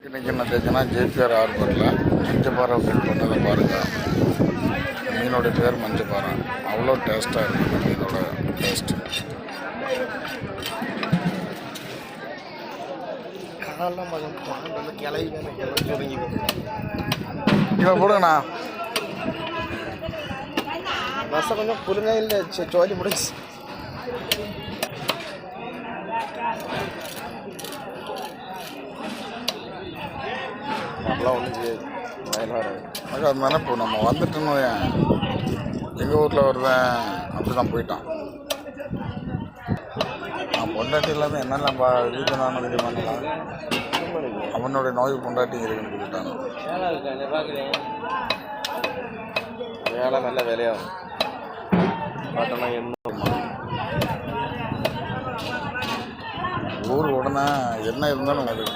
இன்றைக்கி என்ன தேய்ச்சினா JPR ஹார்பரில் Manjapparai feel பண்ணதை பாருங்கள். மீனோட பேர் மஞ்சப்பாறை. அவ்வளோ டேஸ்ட்டாக இருக்குது மீனோட டேஸ்ட்டு. இவன் போடுங்கண்ணா ரசம் கொஞ்சம் புழுங்க இல்லை சோலி முடிச்சு. அதெல்லாம் ஒன்றும் செய்யாது. வயலாறு அது தானே இப்போ நம்ம வந்துட்டோன்னு எங்கள் ஊரில் வருவேன் அப்படி தான் போயிட்டான். நான் பொண்டாட்டி இல்லாமல் என்னெல்லாம் ரீசனான தெரியுமாங்களா? அவனோட நோய் பொண்டாட்டி இருக்குன்னு சொல்லிட்டாங்க. வேலை நல்ல வேலையாகும் பார்த்தோம்னா ஊர் உடனே என்ன இருந்தாலும் வருது.